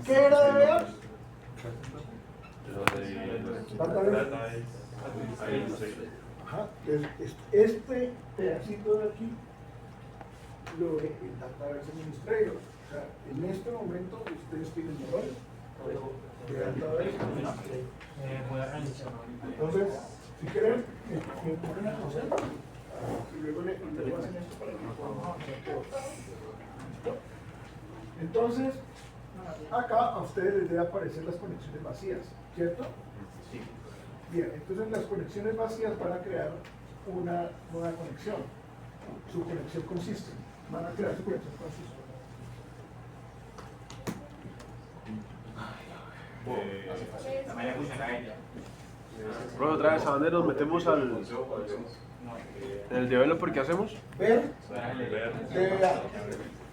¿Qué era DBA? Ajá, este pedacito de aquí lo es el Database Administrator. O sea, en este momento ustedes tienen el rol de Database Administrator. Entonces, si quieren, me ponen a conocer y luego le hacen esto para que podamos hacer todo. ¿Listo? Entonces, acá a ustedes les debe aparecer las conexiones vacías, ¿cierto? Sí. Bien, entonces las conexiones vacías van a crear una nueva conexión. Su conexión consiste. Van a crear su conexión consiste. Bueno, otra vez, ¿a dónde nos metemos al el developer que hacemos? Ver, DBA.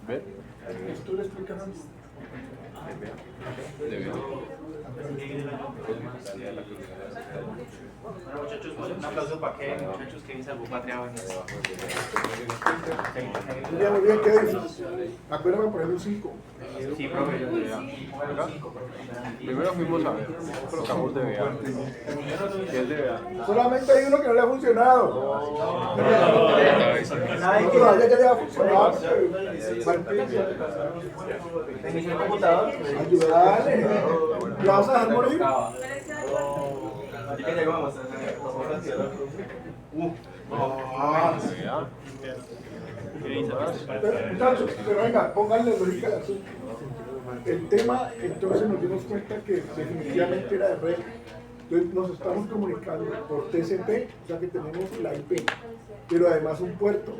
¿Ver? Tú le explicas a Bueno, muchachos, un aplauso para Kevin, muchachos, Kevin salvó patria. Muy bien, ¿qué dices? Acuérdame poner un 5. Sí, profe. Primero fuimos a ver, colocamos DBA. ¿Qué es DBA? Solamente hay uno que no le ha funcionado. Nadie que vaya ya le ha funcionado. Ayúdale. ¿Le vas a dejar morir? Muchachos, pero venga, pónganle lógica al asunto. El tema, entonces nos dimos cuenta que definitivamente era de red. Entonces nos estamos comunicando por TCP, o sea que tenemos la IP, pero además un puerto.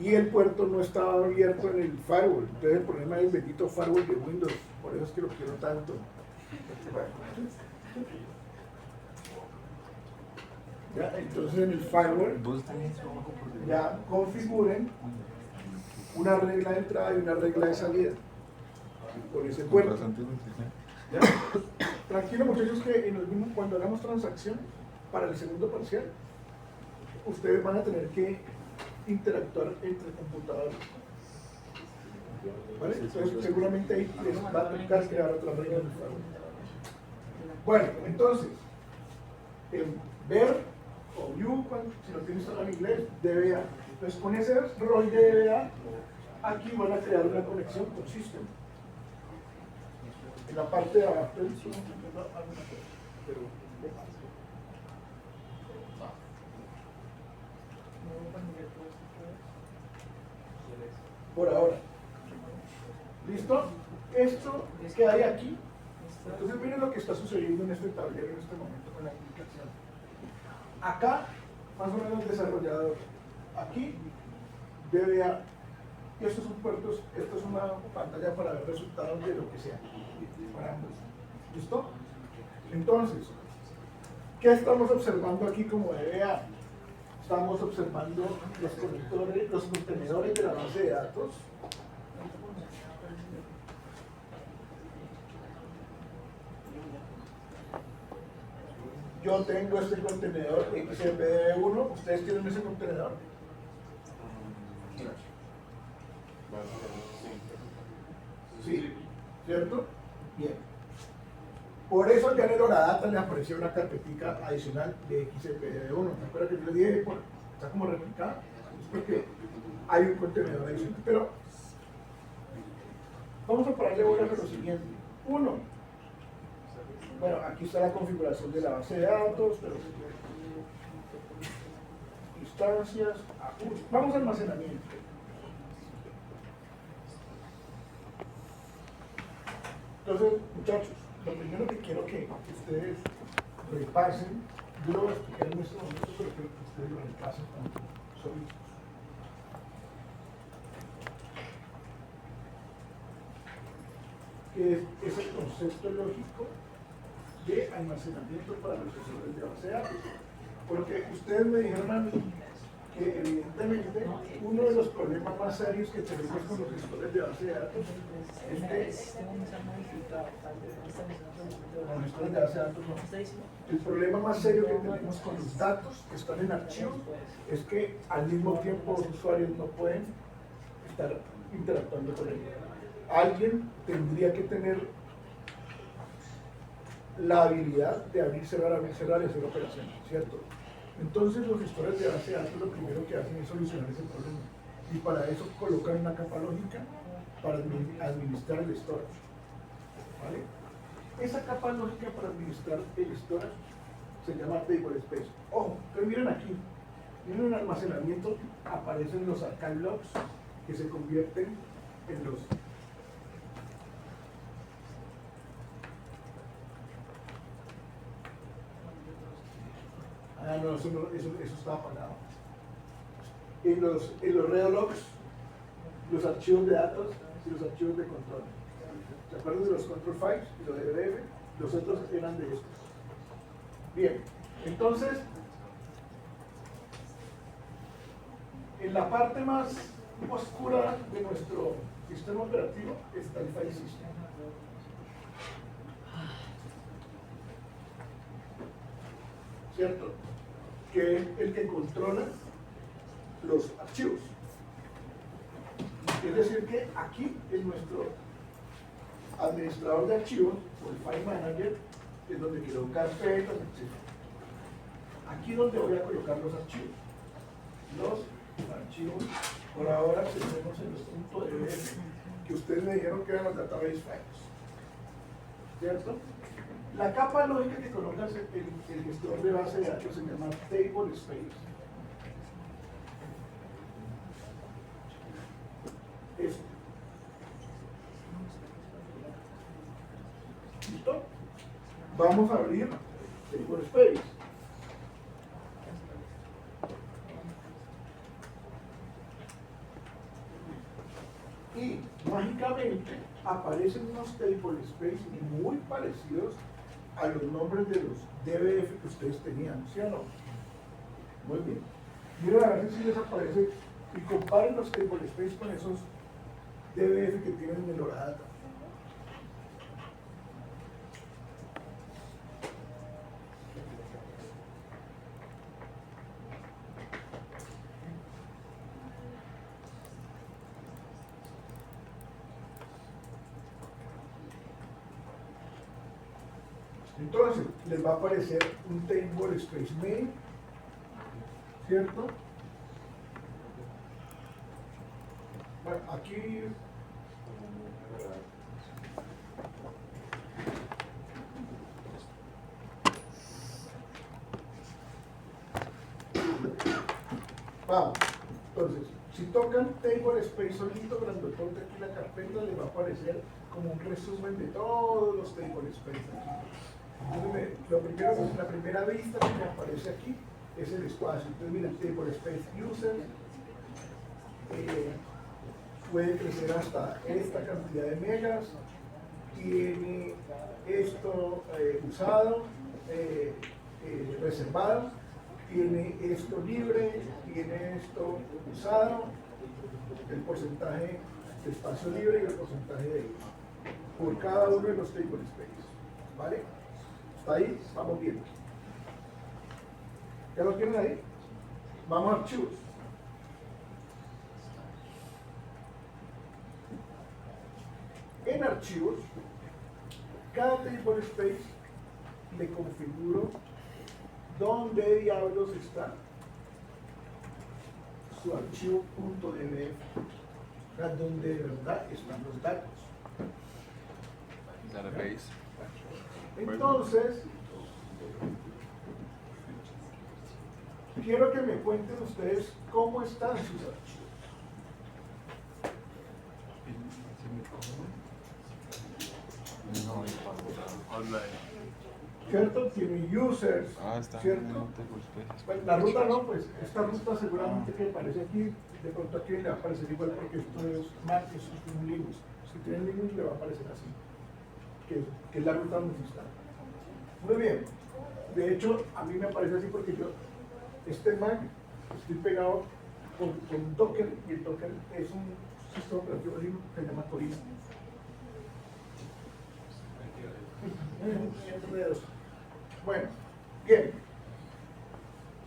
Y el puerto no estaba abierto en el firewall. Entonces el problema es el bendito firewall de Windows. Por eso es que lo quiero tanto. Ya, entonces en el firewall ya configuren una regla de entrada y una regla de salida por ese puerto. ¿Ya? Tranquilo muchachos que en el mismo, cuando hagamos transacción para el segundo parcial, ustedes van a tener que interactuar entre computadores. ¿Vale? Entonces seguramente ahí les va a tocar crear otra regla del firewall. Bueno, entonces, ver o view, si lo tienes en inglés, DBA. Entonces con ese rol de DBA, aquí van a crear una conexión con system. En la parte de abajo del system, por ahora. ¿Listo? Esto que hay aquí. Entonces miren lo que está sucediendo en este tablero en este momento con la aplicación. Acá, más o menos desarrollador. Aquí, DBA. Y estos son puertos, esto es una pantalla para ver resultados de lo que sea. Para ambos. ¿Listo? Entonces, ¿qué estamos observando aquí como DBA? Estamos observando los conectores, los contenedores de la base de datos. Yo tengo este contenedor XMPD1, ¿ustedes tienen ese contenedor? Sí, ¿cierto? Bien. Por eso ya en el Horadata le apareció una carpetica adicional de XMPD1. ¿Se acuerdan que yo le dije? Bueno, está como replicada. Es porque hay un contenedor adicional. Pero vamos a pararle bolas a lo siguiente. Uno, bueno, aquí está la configuración de la base de datos, pero instancias, vamos a almacenamiento. Entonces, muchachos, lo primero que quiero que ustedes repasen, yo lo voy a explicar en este momento, pero quiero que ustedes lo repasen cuando solitos. Que es el concepto lógico de almacenamiento para los gestores de base de datos. Porque ustedes me dijeron a mí que evidentemente uno de los problemas más serios que tenemos con los gestores de base de datos es que con gestores de base de datos no. El problema más serio que tenemos con los datos que están en archivo es que al mismo tiempo los usuarios no pueden estar interactuando con ellos. alguien tendría que tener la habilidad de abrir, cerrar y hacer operaciones, ¿cierto? Entonces los gestores de base de datos lo primero que hacen es solucionar ese problema. Y para eso colocan una capa lógica para administrar el storage. ¿Vale? Esa capa lógica para administrar el storage se llama table space. Ojo, ustedes miren aquí, miren el almacenamiento, aparecen los archive logs que se convierten en los no, eso está apagado. En los reologs, los archivos de datos y los archivos de control. ¿Se acuerdan de los control files y los DBF? Los otros eran de estos. Bien, entonces, en la parte más oscura de nuestro sistema operativo está el file system. ¿Cierto? Que es el que controla los archivos. Es decir, que aquí es nuestro administrador de archivos, o el file manager, es donde quiero carpetas, etc. Aquí es donde voy a colocar los archivos. Los archivos, por ahora tenemos en los .db, que ustedes me dijeron que eran los database files. ¿Cierto? La capa lógica que coloca el gestor de base de datos se llama table space. Esto. ¿Listo? Vamos a abrir table space. Y mágicamente aparecen unos table space muy parecidos a los nombres de los DBF que ustedes tenían, ¿sí o no? Muy bien. Miren a ver si les aparece y comparen los table space con esos DBF que tienen en el Oradata. Entonces, les va a aparecer un table space main, ¿cierto? Bueno, aquí vamos. Entonces, si tocan table space solito, grandotote aquí la carpeta, les va a aparecer como un resumen de todos los table space aquí. Entonces, la primera vista que me aparece aquí es el espacio. Entonces, miren, table space user puede crecer hasta esta cantidad de megas, tiene esto usado, reservado, tiene esto libre, tiene esto usado, el porcentaje de espacio libre y el porcentaje de por cada uno de los table space. ¿Vale? ¿Está ahí? Vamos bien. ¿Ya lo tienen ahí? Vamos a archivos. En archivos, cada table space le configuro dónde diablos está su archivo .dbf, o sea, donde de verdad están los datos. Database. Entonces, quiero que me cuenten ustedes cómo están sus archivos. Online. ¿Cierto? Tiene users, ¿cierto? Bueno, la ruta no, pues esta ruta seguramente que aparece aquí, de pronto aquí le va a aparecer igual porque esto es Mac, esto es un Linux. Si tienen Linux le va a aparecer así, que es la ruta donde está. Muy bien. De hecho, a mí me aparece así porque yo, este Mac, estoy pegado con un token y el token es un sistema operativo Linux que se llama Torino. Bueno, bien.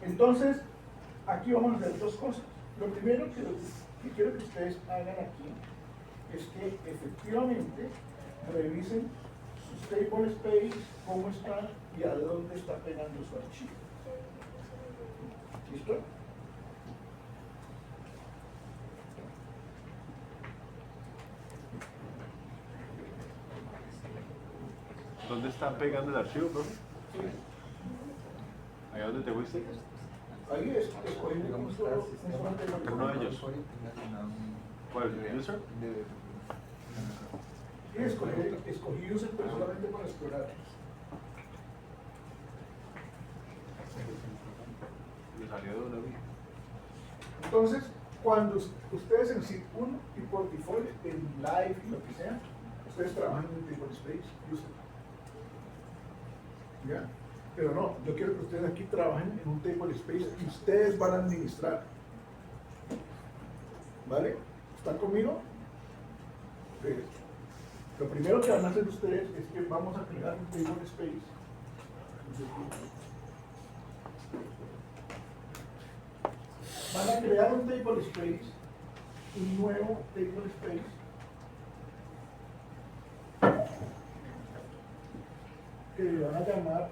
Entonces, aquí vamos a hacer dos cosas. Lo primero que quiero que ustedes hagan aquí es que efectivamente revisen sus table space, cómo están y a dónde está pegando su archivo. ¿Listo? ¿Dónde está pegando el archivo, profe? ¿Allá dónde te fuiste? Ahí escogí un solo tema. Uno de ellos. ¿Cuál? ¿El user? Sí, escogí user, pero solamente para explorar. Me salió de una vez. Entonces, cuando ustedes en SID 1 y por default, en Live y lo que sea, ustedes trabajan en table space, user. ¿Ya? Pero no, yo quiero que ustedes aquí trabajen en un table space que ustedes van a administrar. ¿Vale? ¿Están conmigo? Pues, lo primero que van a hacer ustedes es que vamos a crear un table space. Van a crear un table space, un nuevo table space. Que le van a llamar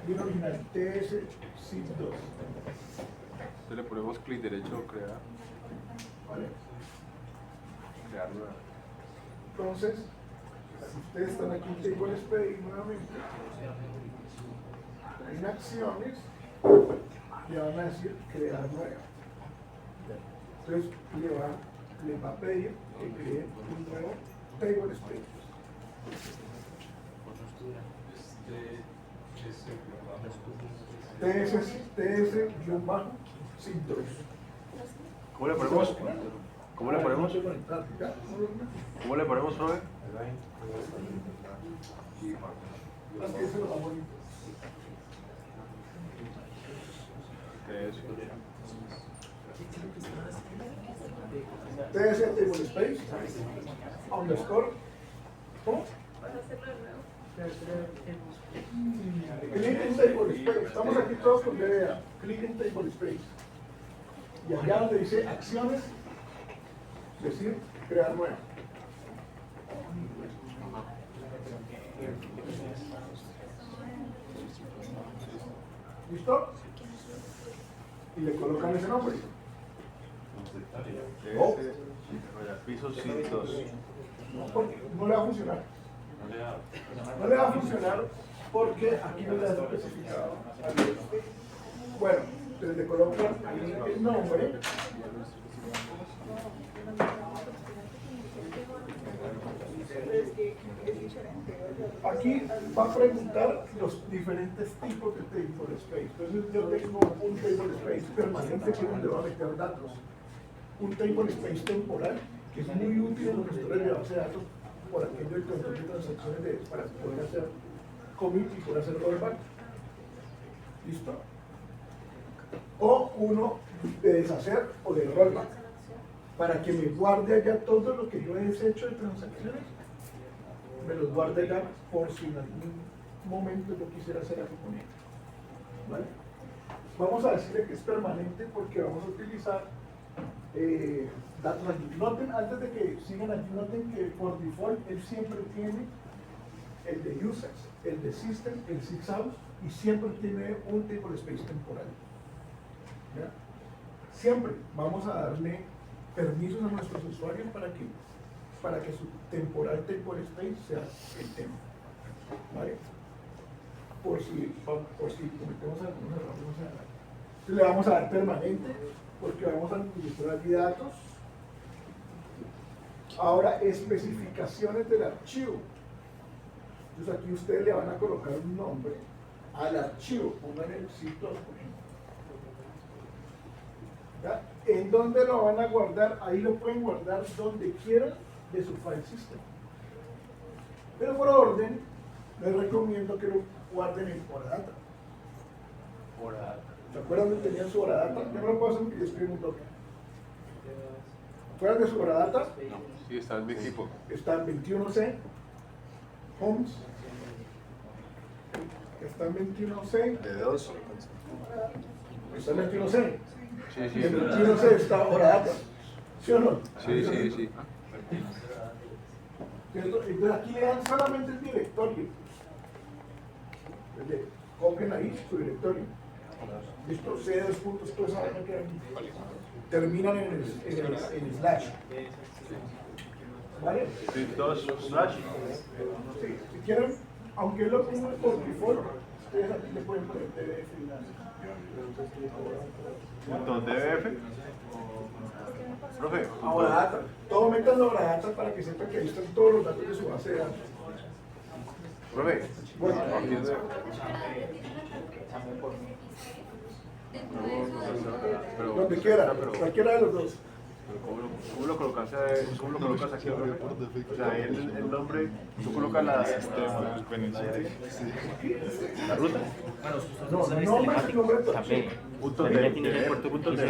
bien original TS SID 2. Entonces le ponemos clic derecho, crear, ¿Vale? crear nueva. Entonces, si ustedes están aquí en table space nuevamente, en acciones, le van a decir crear nueva. Entonces, le va a pedir que creen un nuevo table space. TS-SID 2. ¿Cómo le ponemos? ¿Cómo le ponemos? ¿Cómo le ponemos, profe? Es que eso es lo más bonito. TS table space underscore. ¿Cómo? Click en table space. Estamos aquí todos con DBA. Click en table space. Y allá donde dice acciones, decir crear nueva. ¿Listo? Y le colocan ese nombre. Oh. Piso 102. No, porque no le va a funcionar. No le va a funcionar porque aquí no le ha especificado. Bueno, entonces le colocan el nombre. Aquí va a preguntar los diferentes tipos de table space. Entonces yo tengo un table space permanente que es donde va a meter datos. Un table space temporal que es muy útil en los gestores de base de datos por aquello del control de transacciones para poder hacer commit y poder hacer rollback. ¿Listo? O uno de deshacer o de rollback para que me guarde allá todo lo que yo he deshecho de transacciones, me los guarde allá por si en algún momento yo quisiera hacer algo con ellos. ¿Vale? Vamos a decirle que es permanente porque vamos a utilizar datos allí. Noten, antes de que sigan allí, noten que por default él siempre tiene el de users, el de system, el sysauth y siempre tiene un table space temporal. ¿Ya? Siempre vamos a darle permisos a nuestros usuarios para que su temporal table space sea el tema. ¿Vale? Por si cometemos algunos errores más adelante. Entonces le vamos a dar permanente porque vamos a administrar aquí datos. Ahora, especificaciones del archivo. Entonces aquí ustedes le van a colocar un nombre al archivo, pongan el SID 2, por ejemplo. ¿Ya? ¿En dónde lo van a guardar? Ahí lo pueden guardar donde quieran de su file system. Pero por orden, les recomiendo que lo guarden en Horadata. ¿Se acuerdan dónde tenían su Horadata? Yo no lo puedo hacer porque yo escribo un toque. ¿Se acuerdan de su Horadata? Sí, está en mi equipo. Está en 21C, Homes. Está en 21C. De 2. Está en 21C. Sí, sí. Y en 21C está Horadata. ¿Sí o no? Sí, sí, sí. ¿Cierto? Entonces aquí le dan solamente el directorio. Entonces, copien ahí su directorio. Listo, C2 puntos, toda esa vaina que hay. Terminan en el slash. ¿Vale? Sí, dos slash. Sí, si quieren, aunque lo pongan por default, ustedes aquí le pueden poner PDF y nada. Punto DF. Profe, Ahora data, todo métanlo ahora data para que sepan que ahí están todos los datos de su base de datos. profe. Bueno, Aquí es de- pero- donde quiera, pero- cualquiera de los dos. pero ¿cómo lo colocas, cómo lo colocas aquí? O sea, el nombre, tú colocas la ruta. No, nombre es el nombre de tu archivo. Punto También de tiene el puerto punto de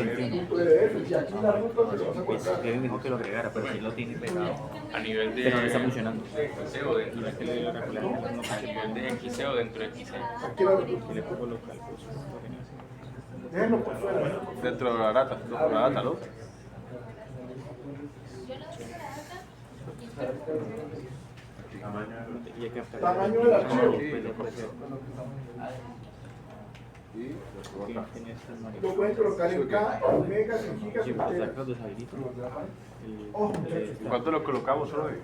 Punto PDF, y aquí la ruta donde lo vas a Pues colocar. Kevin dijo que lo agregara, pero sí lo tiene pegado. A nivel de Pero no está funcionando. XC o dentro de XC. A nivel de XC o dentro de XC. Aquí la ruta. Déjenlo por fuera, déjenlo por fuera. Dentro de la data, ¿no? Tamaño del archivo. Lo pueden colocar en K, en megas, en gigas, en teras. Ojo, muchachos. ¿Cuánto lo colocamos, profe?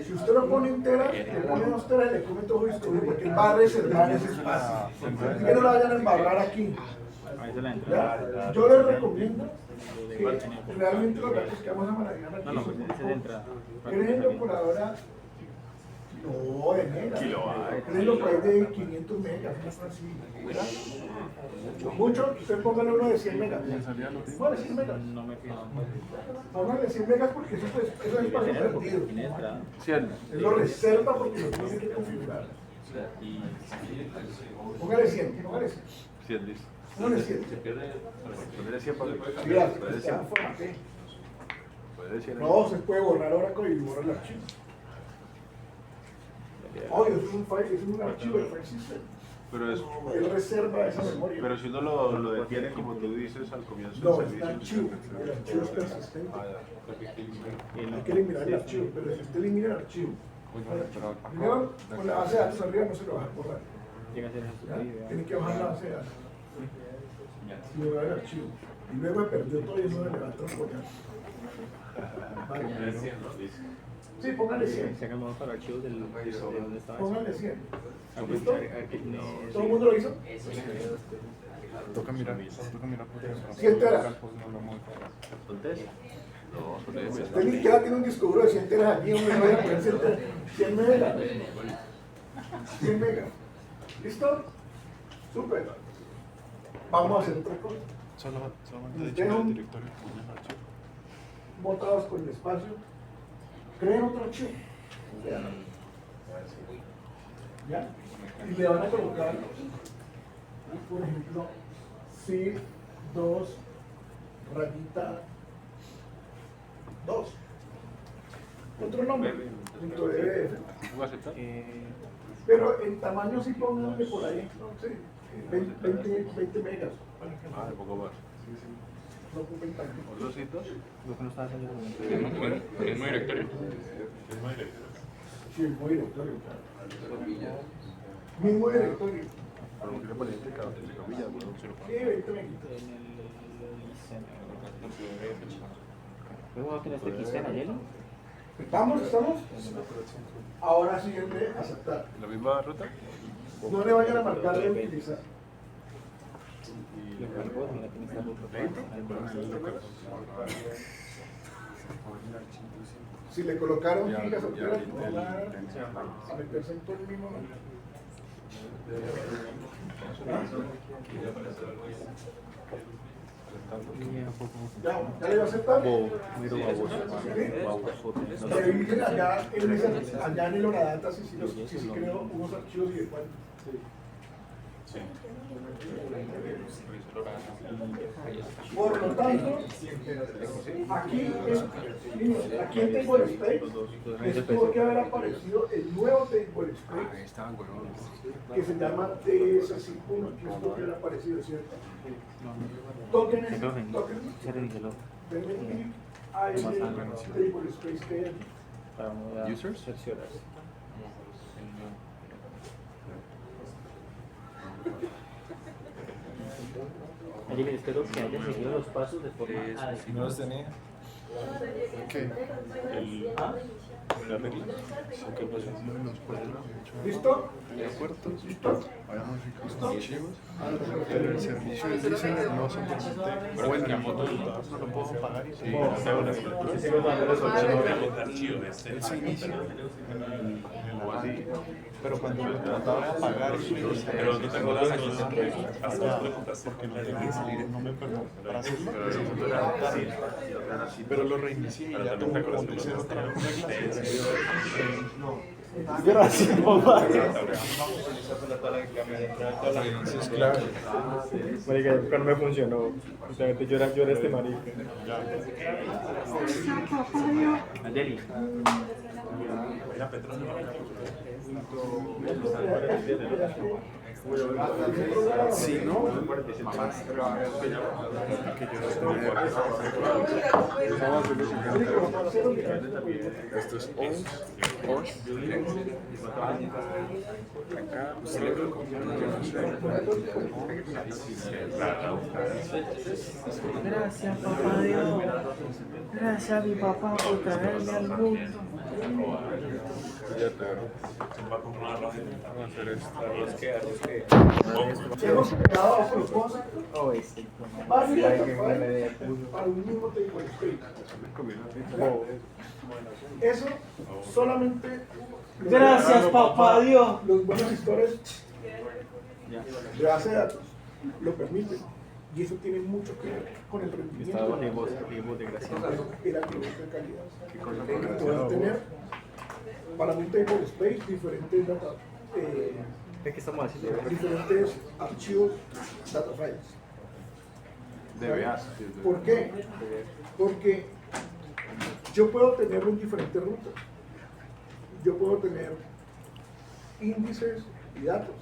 Si usted lo pone en teras, le pone 2 teras y le come todo esto, porque él va a reservar ese espacio. Así que no lo vayan a embarrar aquí. ¿Ya? Yo les recomiendo que realmente los datos que vamos a manejar aquí son créenlo por ahora, no de megas, créenlo por ahí de 500 megas, una cosa así, ¿verdad? Mucho, usted póngale uno de 100 megas. Póngale 100 megas. Póngale 100 megas porque eso es espacio perdido. 100. Él lo reserva porque lo tiene que configurar. Póngale 100, póngale 100. 100, listo. Póngale 100. Ponerle 100 para Mira, ponerle ya 100. formateé. Ponerle 100. No, se puede borrar Oracle y borrar el archivo. Obvio, es un archivo de file system. Pero es. Él reserva esa memoria. Pero si uno lo detiene, como tú dices al comienzo No, del es servicio. un archivo. El archivo es persistente. Ah, ya. Hay que eliminar el archivo, pero si usted elimina el archivo, primero con la base de datos arriba no se lo va a borrar. ¿Ya? Tiene que bajar la base de datos y borrar el archivo. Y luego perdió todo y eso le va a transportar. Vale. Sí, póngale 100. Sacamos para archivos de donde estaba. Póngale 100. ¿Listo? ¿Todo el mundo lo hizo? Toca mirar porque 100 teras. ¿Son test? No, son M. Usted ni siquiera tiene un disco duro de 100 teras aquí, hombre, no voy a poner 100 teras. 100 megas. 100 megas. ¿Listo? Súper. Vamos a hacer otra cosa. solamente de hecho el directorio con el archivo. Botados con el espacio. Creen otro archivo. ¿Ya? Y le van a colocar, por ejemplo, C 2 rayita 2. Otro nombre, punto .df. ¿Puedo aceptar? Pero en tamaño sí pónganle por ahí, no sé, 20 megas. Ah, un poco más. No ocupen tanto. ¿Otros hitos? Lo que no estaba haciendo. Mismo directorio. Sí, el mismo directorio. Mismo directorio. Pero no quiero poner entre comillas, bueno, se lo Sí, 20 megitas. ¿Luego tienes XC en Ayeli? ¿Estamos? Ahora sí el de aceptar. ¿La misma ruta? No le vayan a marcar de utilizar. Lo cargó, mira, tiene esta ruta. Si le colocaron gigas o teras, no van a meterse en todo el mismo nombre. Ya le va a aceptar. Revisen allá en el Horadata si sí creo unos archivos y de cuánto. Por lo tanto, aquí en Table Space les tuvo que haber aparecido el nuevo Table Space que se llama TS1, que es lo que haber aparecido, ¿cierto? Toquen ese, toquen, denle clic a ese table space que hay aquí. Users. Oye, espero que hayan seguido los pasos de forma No los tenía. ¿Qué? ¿La regla? ¿Qué pasó? ¿Listo? De acuerdo. ¿Listo? Vayamos a archivos. Pero el servicio del listener no solamente. Bueno, la moto no lo puedo pagar y sí, hago la él se inicia en el avance. Pero cuando lo trataba de apagar, pero no tengo las porque no me permite para hacerlo. Pero lo reinicié y ya tuve que hacer otra regla. Gracias, papá. Es clave. Marica, nunca no me funcionó. Simplemente llora este marica. Andeli. Si no, esto es acá, Gracias, papá Dios. Gracias, mi papá, por traerme al mundo. ya te vamos a hacer esto. Hemos creado a propósito Oh, este. varias interfaces para un mismo table space. Eso solamente Gracias, papá Dios. los buenos gestores de base de datos lo permiten. Y eso tiene mucho que ver con el rendimiento de el atributo de calidad. Poder tener para un table space diferentes data, ¿De qué estamos haciendo? diferentes archivos data files. ¿Por qué? Porque yo puedo tenerlo en diferentes rutas. Yo puedo tener índices y datos.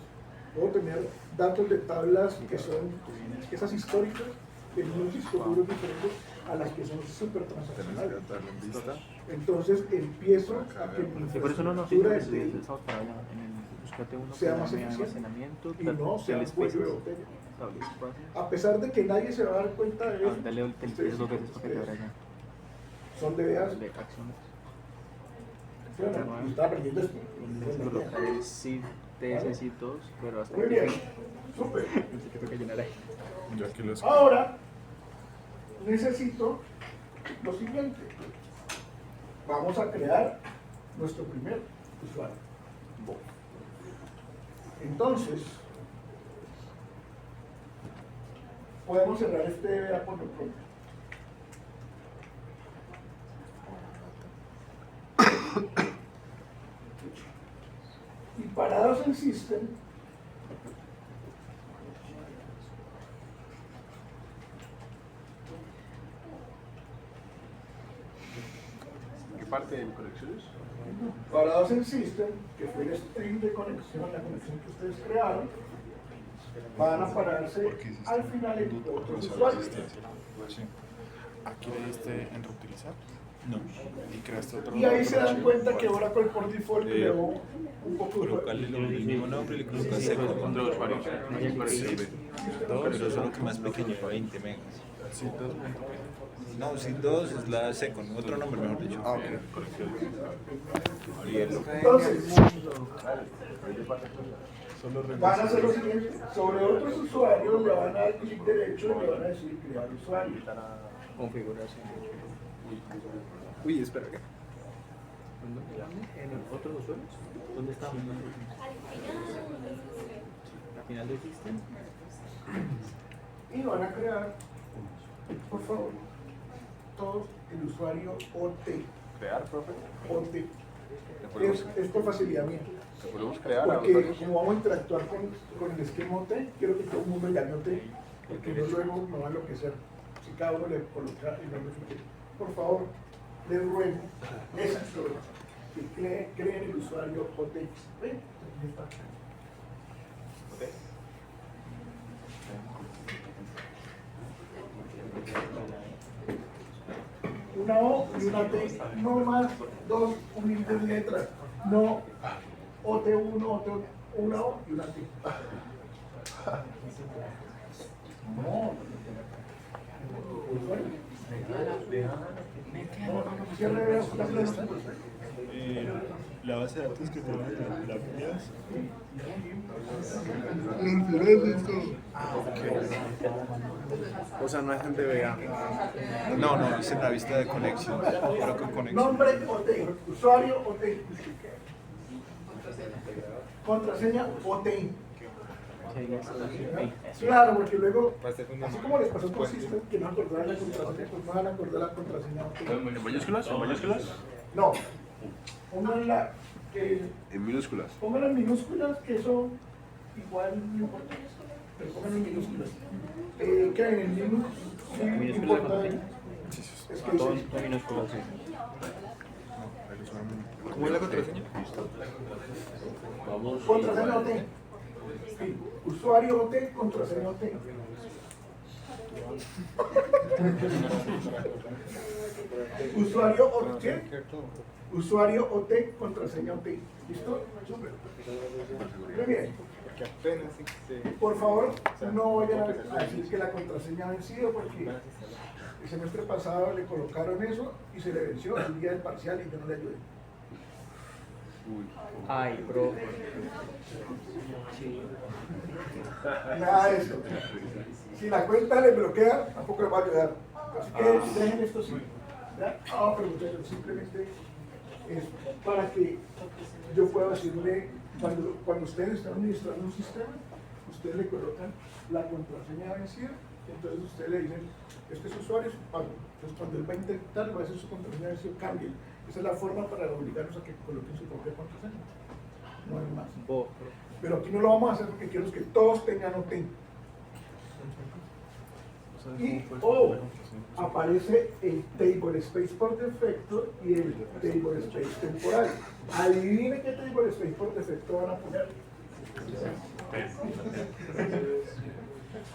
Puedo tener datos de tablas que son esas históricas en unos discos duros diferentes a las que son súper transaccionales. Entonces empiezo a que mi Sí, por eso no, infraestructura sí, esté- estamos para allá. Búscate uno sea que más llame eficiente almacenamiento, y no sea un cuello de botella. A pesar de que nadie se va a dar cuenta de eso, Dale el ustedes- dos veces para que te abra ya. son de veas. De acciones. Y estaba aprendiendo esto. Los locales sí, TS2, pero hasta Muy aquí. bien, súper. Pensé que toca llenar ahí. Yo aquí los Ahora necesito lo siguiente. Vamos a crear nuestro primer usuario. Entonces, podemos cerrar este DBA por lo pronto. Y parados en System, ¿Qué parte de conexiones? parados en System, que fue el string de conexión, la conexión que ustedes crearon, van a pararse al final en otros usuarios. Sí. Aquí le diste en reutilizar. No. Y creaste otro. Y ahí se dan cuenta que Oracle por default creó un poco de Colocarle el mismo nombre y le colocas seco. Otro usuario. Pero solo que más pequeño, 20 megas. Sí, dos. No, si 2 es la second, otro nombre mejor dicho. Ah, ok. Entonces, Solo van a hacer lo siguiente, sobre otros usuarios le van a dar clic derecho y le van a decir crear usuario. Configuración. Uy, espera. ¿En otros usuarios? ¿Dónde está? Al final del sistema. Y van a crear, por favor, todos el usuario OT. Crear, profe. OT. Le podemos, Es por facilidad mía. le podemos crear a Porque usuarios. como vamos a interactuar con el esquema OT, quiero que todo el mundo llame OT, porque no luego me va a enloquecer. Si cada uno le coloca el nombre que quiere. Por favor, les ruego, esa es que creen el usuario OT. ¿Ven? Aquí está. una O y una T, no más dos humildes letras, no OT1, OT1, una O y una T. No. La base de datos que tenemos las mías. O sea, no es en DBA. No, es en la vista de conexión. Pero con conexión. Nombre OT, usuario OT. Contraseña OT. Claro, porque luego, así como les pasó con System, que no acordaban la contraseña, pues no van a acordar la contraseña OT. ¿En mayúsculas? ¿En mayúsculas? No, pónganla En minúsculas. pónganla en minúsculas, que eso igual no importa, pero pónganla en minúsculas. ¿Qué hay en Linux? Sí, importa. Es que Todo dice, en minúsculas, sí. ¿Cómo es la contraseña? contraseña OT. Sí, usuario OT, contraseña OT. Usuario OT, usuario OT, contraseña OT. ¿Listo? Súper. Muy bien. Por favor, no vayan a decir que la contraseña ha vencido, porque el semestre pasado le colocaron eso y se le venció el día del parcial y yo no le ayudé. Ay, bro. Nada de eso. Si la cuenta le bloquea, tampoco le va a ayudar. Así que dejen esto así. ¿Ya? Pero muchachos, simplemente es para que yo pueda decirle, cuando ustedes están administrando un sistema, ustedes le colocan la contraseña vencida, entonces ustedes le dicen, este es usuario, es un pago. Entonces cuando él va a intentar, va a hacer su contraseña vencida, cambien. Esa es la forma para obligarnos a que coloquen su propia contraseña. No hay más. Pero aquí no lo vamos a hacer porque quiero que todos tengan OT. Y aparece el table space por defecto y el table space temporal. Adivinen qué table space por defecto van a poner.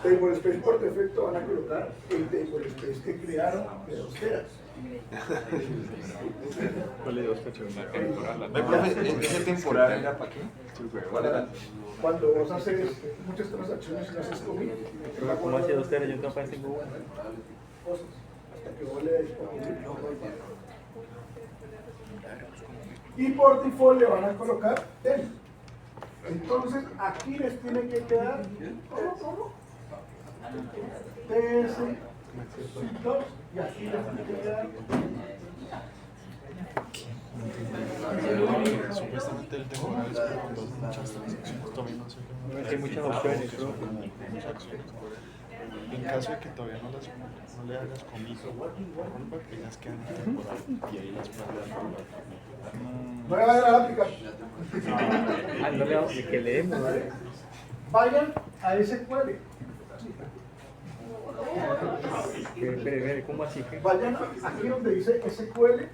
Table space por defecto van a colocar el table space que crearon de 2 teras. ¿Cuál es de 2 cachorros? ¿Ese temporal era para qué? Cuando vos haces muchas transacciones y no haces comida, Pero ¿cómo hacía 2 teras? Yo capaz tengo una. cosas, hasta que vos le des y por default le van a colocar ten. Entonces aquí les tiene que quedar ¿cómo? TS 2 y aquí les tiene que quedar Supuestamente el temporal es para cuando haces muchas transacciones. Todavía no sé cómo. Hay muchas opciones, bro. Muchas acciones. En caso de que todavía no le hagas comiso por rollback, ellas quedan en temporal y ahí las puedes dar. no le va a dar la aplicación. Ah, no le vamos a que leemos, ¿vale? Vayan a SQL. Espere, ¿cómo así? Vayan aquí donde dice SQL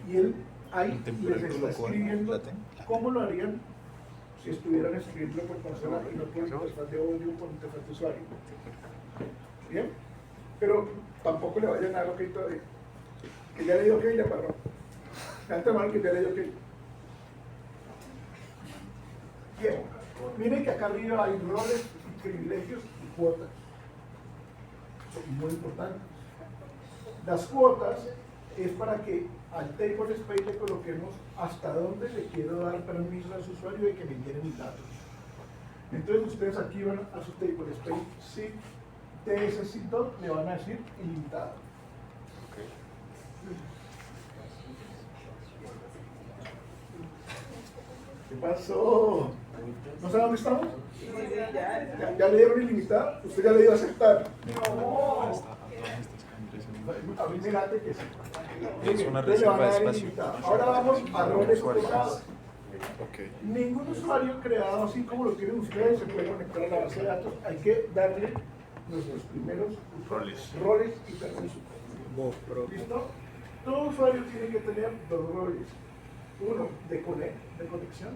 y él ahí En temporal les está colocó escribiendo cómo lo harían si estuvieran escribiendo por consola y no por interfaz de audio por interfaz de usuario. ¿Bien? Pero tampoco le vayan a dar OK todavía. Que ya le dio OK y ya paró. Levanta la mano que ya le dio OK. Bien. Miren que acá arriba hay roles, privilegios y cuotas. Son muy importantes. Las cuotas es para que al table space le coloquemos hasta dónde le quiero dar permiso a su usuario de que me llene mis datos. Entonces ustedes aquí van a su table space, sí, TS-SIT le van a decir ilimitado. ¿Qué pasó? ¿No saben dónde estamos? ¿Ya le dieron ilimitado? ¿Usted ya le dio a aceptar? No. A mí me late que sí. Es una Entonces le van a reserva de dar espacio. ilimitado. Ahora vamos a roles cotados. Okay. Ningún usuario creado así como lo tienen ustedes se puede conectar a la base de datos. Hay que darle nuestros primeros roles y permisos. ¿Listo? Todo usuario tiene que tener 2 roles. Uno de conexión.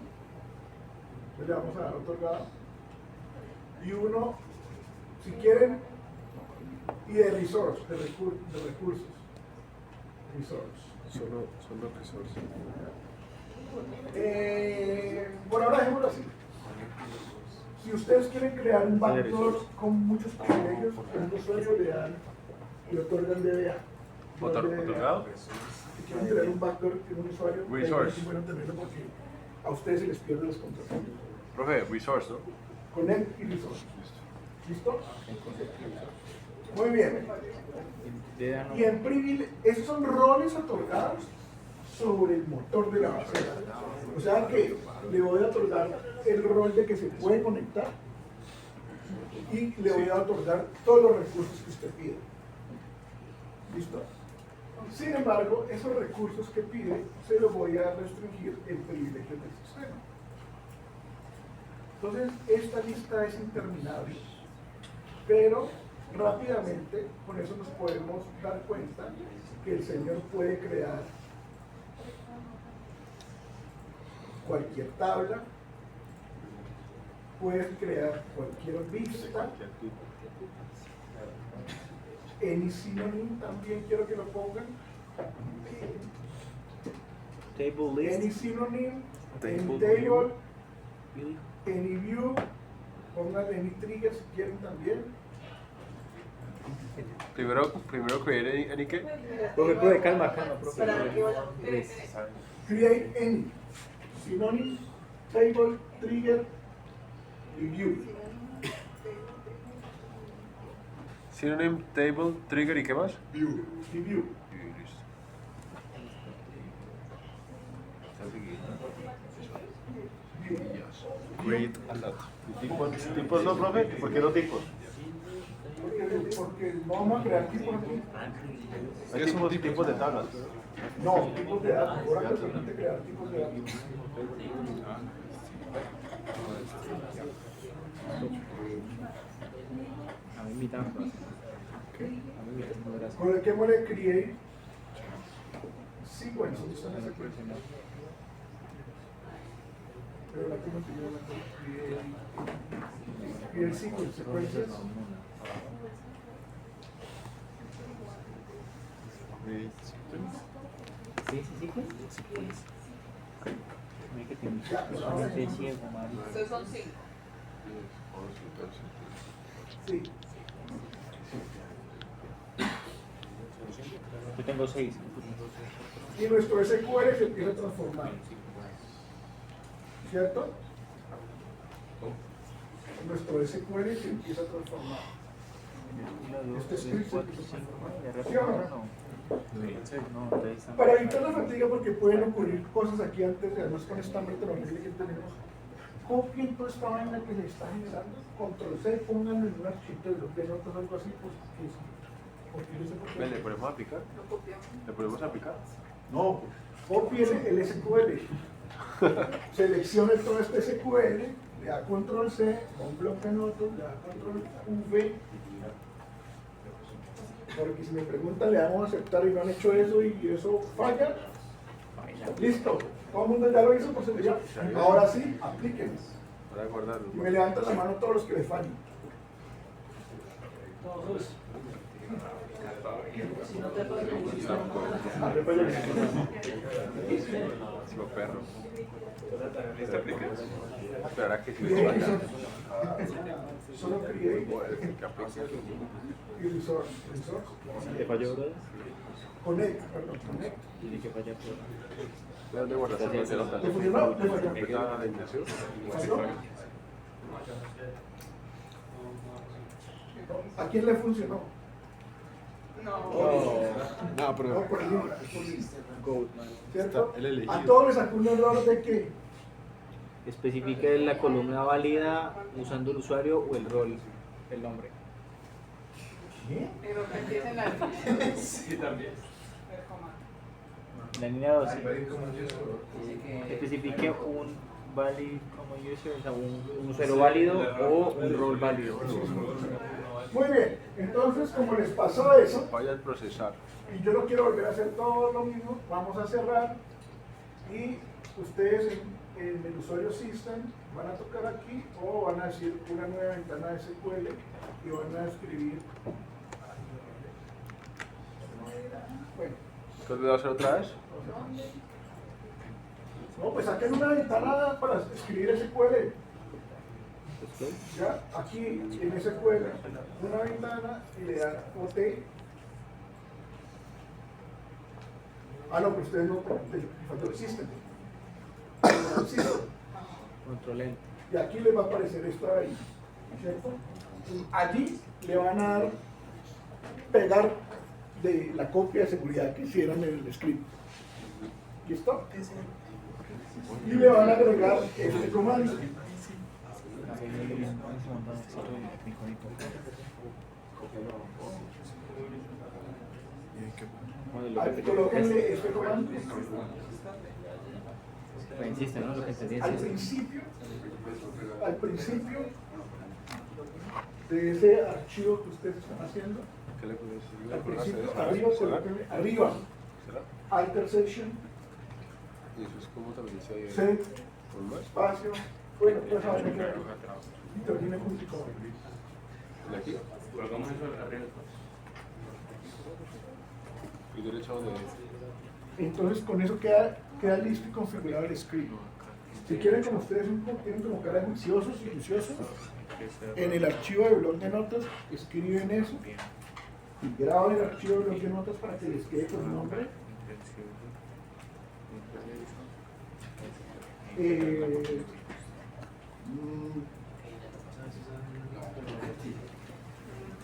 Entonces le vamos a dar otorgado. Y uno, si quieren, y de resource, de recursos. resource. Solo resource. Por ahora dejémoslo así. Si ustedes quieren crear un backdoor con muchos privilegios, un usuario le otorgan DBA. ¿Otorgado? Si quieren crear un backdoor con un usuario, Resource. es bueno tenerlo porque a ustedes se les pierden los contratos. Profe, resource, ¿no? Connect y resource. ¿Listo? Muy bien. Y en privilegio, esos son roles otorgados sobre el motor de la base de datos. O sea que le voy a otorgar el rol de que se puede conectar y le voy a otorgar todos los recursos que usted pide. ¿Listo? Sin embargo, esos recursos que pide se los voy a restringir en privilegios del sistema. Entonces, esta lista es interminable, pero rápidamente con eso nos podemos dar cuenta que el señor puede crear cualquier tabla, puede crear cualquier vista, any synonym también quiero que lo pongan, Table list. any synonym, any Table table, Really? any view, pongan any trigger si quieren también. Primero creer en qué. Profe, calma, profe. Create any synonym, table, trigger y view. Synonym, table, trigger y qué más. View. Y view. Listo. Create a lot. ¿Tipos no, profe? ¿Por qué no tipos? Porque no vamos a crear tipos aquí. Hay tipos de tablas. No, tipos de datos. Ahora que permite crear tipos de datos. A mí invitan. A mí invitan, gracias. Con el que muere create sequence. ¿Dónde está la secuencia? Pero la que no tiene la create sequence, secuencias. Sí, pues. Mira que tengo un ciego, Mario. Ustedes son 5. Sí. Yo tengo 6. Y nuestro SQL se empieza a transformar. ¿Cierto? Nuestro SQL se empieza a transformar. Este script se empieza a transformar. ¿Sí o no? No, entonces está. Para evitar la fatiga, porque pueden ocurrir cosas aquí antes, además con esta metodología que tenemos, copien toda esta vaina que se está generando, control C, pónganlo en un archivo de bloque de notas o algo así, pues que sí. Porque yo sé por qué. ¿Le ponemos a aplicar? ¿Le ponemos a aplicar? No, copien el SQL, seleccione todo este SQL, le da control C, un bloque de notas, le da control V. Porque si me preguntan, le damos a aceptar y no han hecho eso y eso falla. Listo, todo el mundo ya lo hizo por seguridad. Ahora sí, apliquen. Para guardarlo. Y me levantan la mano todos los que le fallen. Todos. Lo perro. ¿Listo? Aplique. Esperará que si Create, me falla. solo create Que aplique. y resource. ¿Te falló, brother? Connect, perdón, connect. Tiene que fallar todo. ¿De dónde guardaste las notas? ¿Te funcionó? ¿Te falló? ¿Empezaba la iniciación? ¿Falló? ¿A quién le funcionó? No. No, No, pero por el libro, es por el libro. Goat, man. ¿Cierto? Él elegido. A todos les sacó un error de que Especifique la columna válida usando el usuario o el rol, el nombre. ¿qué? Pero que empiecen la línea. Sí, también. En la línea 12. Especifique un valid como user, o sea, un usuario válido o un rol válido. Muy bien, entonces como les pasó eso, Vaya al procesar. y yo no quiero volver a hacer todo lo mismo, vamos a cerrar y ustedes en el usuario System van a tocar aquí o van a decir una nueva ventana de SQL y van a escribir, bueno, ¿Qué le voy a hacer otra vez? No, pues saquen una ventana para escribir SQL. Ya, aquí en SQL, una ventana y le dan OT. Ah, no, pero ustedes no, faltó el system. Control N. Y aquí les va a aparecer esto ahí, ¿cierto? Allí le van a dar, pegar de la copia de seguridad que hicieron en el script. ¿Listo? Y le van a agregar este comando. Ahí colóquenle este comando. Pues insiste, ¿no? Lo que entendí Al es principio de ese archivo que ustedes están haciendo, ¿Qué le puedo decir? al principio, arriba, colóquenle arriba, alter section, Y eso es como también dice set, ¿Con más? espacio, bueno, pues saben que y termine con tu comando. ¿De aquí? Colocamos eso arriba. ¿Y derecha donde? Entonces con eso queda listo y configurado el script. Si quieren, como ustedes tienen como cara de juiciosos y juiciosos, en el archivo de blog de notas escriben eso y graban el archivo de blog de notas para que les quede con el nombre.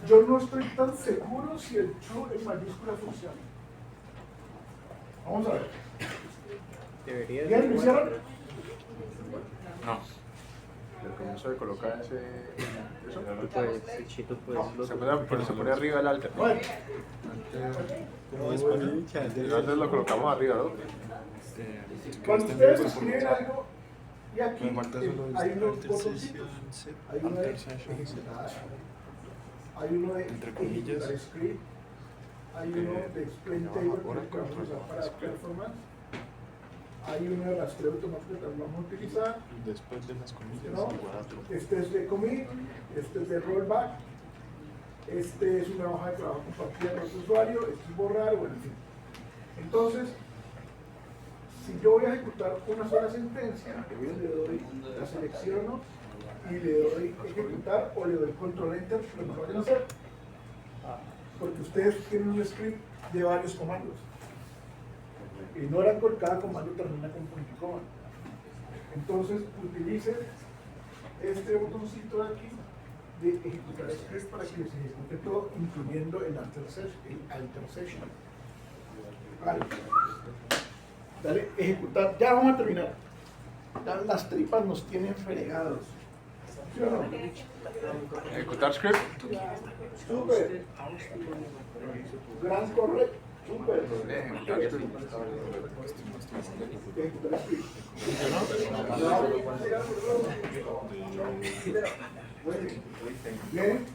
Yo no estoy tan seguro si el true en mayúscula funciona. Vamos a ver. Debería ¿Bien? ¿Lo hicieron? No. El comienzo de colocar ese. Eso. Pues, Chito, pues, Se pone arriba el alter. ¿No? Bueno, ¿Cómo es para el chat? Antes lo colocamos arriba, ¿no? cuando ustedes escriben algo y aquí Me falta solo hay unos alter botoncitos. session set, Hay uno de alter session set. ejecutar, hay uno de Entre comillas. ejecutar script, hay uno de explain table que vamos a usar para performance, hay uno de rastreo automático que vamos a utilizar, Después de las comillas, ¿no? igual a true. Este es de commit, este es de rollback, este es una hoja de trabajo compartida con el usuario, este es borrar, bueno, en fin. Entonces, si yo voy a ejecutar una sola sentencia, le doy, la selecciono y le doy ejecutar o le doy control enter, lo que vayan a hacer. Porque ustedes tienen un script de varios comandos. En Oracle cada comando termina con punto y coma. Entonces utilicen este botoncito de aquí de ejecutar script para que se ejecute todo, incluyendo el alter session. Vale. Dale, ejecutar. Ya vamos a terminar. Ya las tripas nos tienen fregados. ¿Sí o no? Ejecutar script. Súper. Gran correcto. Súper. Ejecutar script. Ejecutar script. Bien.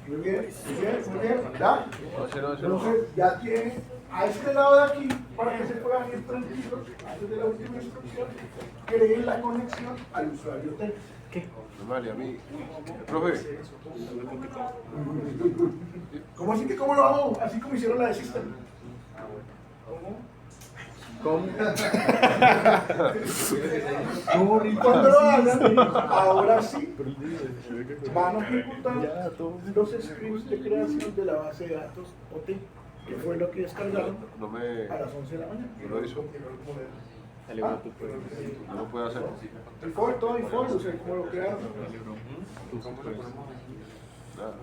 Muy bien. Muy bien. Muy bien. ¿Ya? No sé, no. Entonces ya tiene a este lado de aquí, para que se puedan ir tranquilos, antes de la última instrucción, creen la conexión al usuario T. Normal, y a mí. Profe. ¿Cómo así que cómo lo hago? Así como hicieron la de System. ¿Cómo? Cuando lo hagan, ahora sí, van a ejecutar los scripts de creación de la base de datos OT, que fue lo que descargaron No me. a las 11 de la mañana. No lo hizo. Dale, bueno, tú puedes. No lo puede hacer. Default, todo default, o sea, como lo crearon. Nada.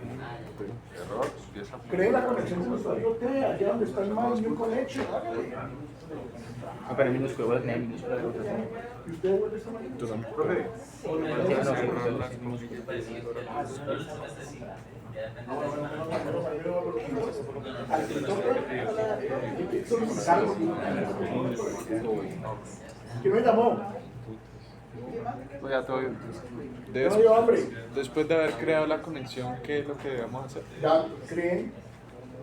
Error. Empieza. Cree la conexión del usuario T, allá donde está el mouse New Connection, hágale. Ah, pero minúscula, voy a tener minúscula de otra. ¿Y usted vuelve esta mañana? Profe. ¿Quién me llamó? No, ya todo bien. No dio hambre. Después de haber creado la conexión, ¿qué es lo que debemos hacer? Ya creen.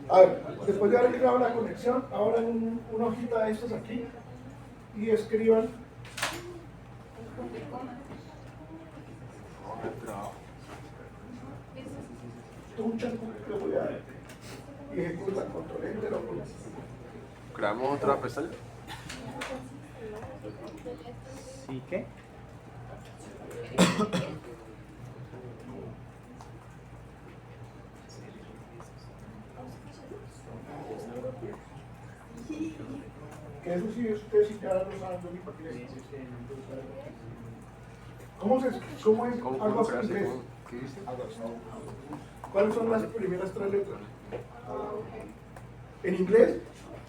A ver, después de haber creado la conexión, abran una hojita de estas aquí y escriban. Trucha, le voy a dar. Y ejecutan control enter o con Creamos otra pestaña. ¿Sí qué? Que eso sí, ustedes sí ya lo saben, ni para qué les digo. ¿Cómo es ¿Cómo algo creas? en inglés? ¿Qué dice? ¿Cuáles son las primeras tres letras? En inglés,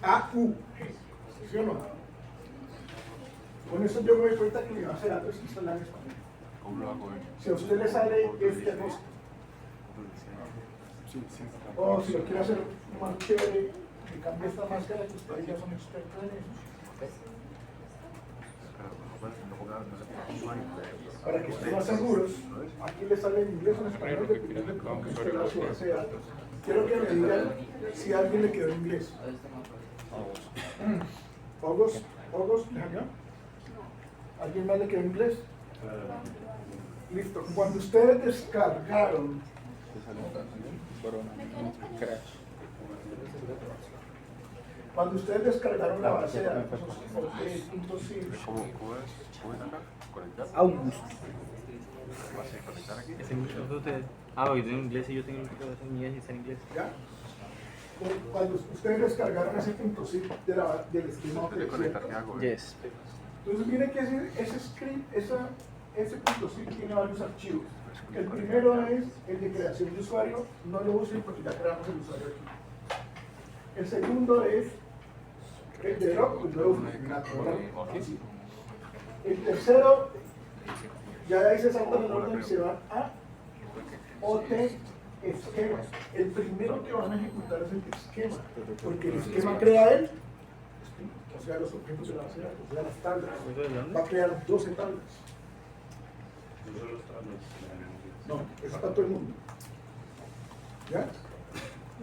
A-U. ¿Sí o no? Con eso yo me doy cuenta que mi base de datos está en español. ¿Cómo lo hago? Si a usted le sale F agosto, o si lo quiere hacer más chévere, que cambie esta máscara, que ustedes ya son expertos en eso. Para que estén más seguros, aquí le sale en inglés o en español, dependiendo de cómo usted la su base de datos. Quiero que me digan si a alguien le quedó en inglés. August, déjame. ¿Alguien más le quedó en inglés? Listo. Cuando ustedes descargaron la base de datos, ¿Cómo es acá? ¿Conectar? August. ¿Vas a conectar aquí? Porque tengo inglés y yo tengo inglés y está en inglés. ¿ya? Cuando ustedes descargaron ese punto .zip del esquema ¿Qué conectar? ¿Qué hago? Yes. entonces miren que ese script, ese punto .zip tiene varios archivos. El primero es el de creación de usuario, no lo usen porque ya creamos el usuario aquí. El segundo es el de drop, pues luego el tercero, ya ahí se salta el orden y se va a OT esquema. El primero que van a ejecutar es el esquema, porque el esquema crea él, o sea, los objetos de la base de datos, o sea, las tablas. Va a crear 12 tablas. No, eso está todo el mundo. ¿Ya?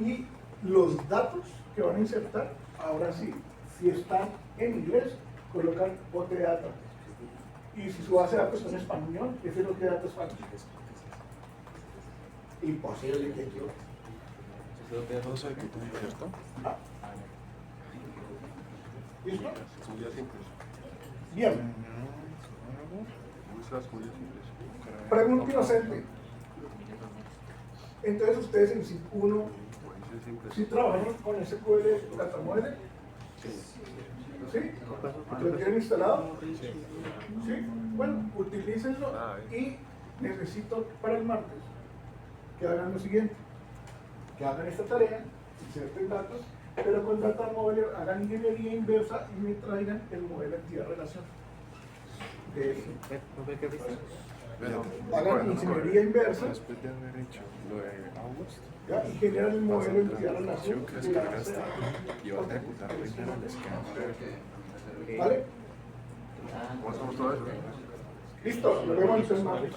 Y los datos que van a insertar, ahora sí, si están en inglés, colocan OT data. Y si su base de datos está en español, ese es OT data español. Imposible que yo. ¿Todo eso de que tú dices, cierto? ¿Listo? Seguridad simple. Bien. Usa seguridad simple. Pregunta inocente. Entonces ustedes en SIP 1, ¿sí trabajan con SQL Data Model? ¿Sí? ¿Lo tienen instalado? ¿Sí? Bueno, utilícenlo y necesito para el martes que hagan lo siguiente, que hagan esta tarea, inserten datos, pero con Data Model hagan ingeniería inversa y me traigan el modelo de actividad-relación. Hagan ingeniería inversa. Después de haber hecho lo de August, ¿Ya? Y generan el modelo de entidad-relación que de la base descargaste de datos. y vas a ejecutar primero el esquema. ¿Vale? ¿Cómo hacemos todo eso? Listo, lo vemos entonces martes.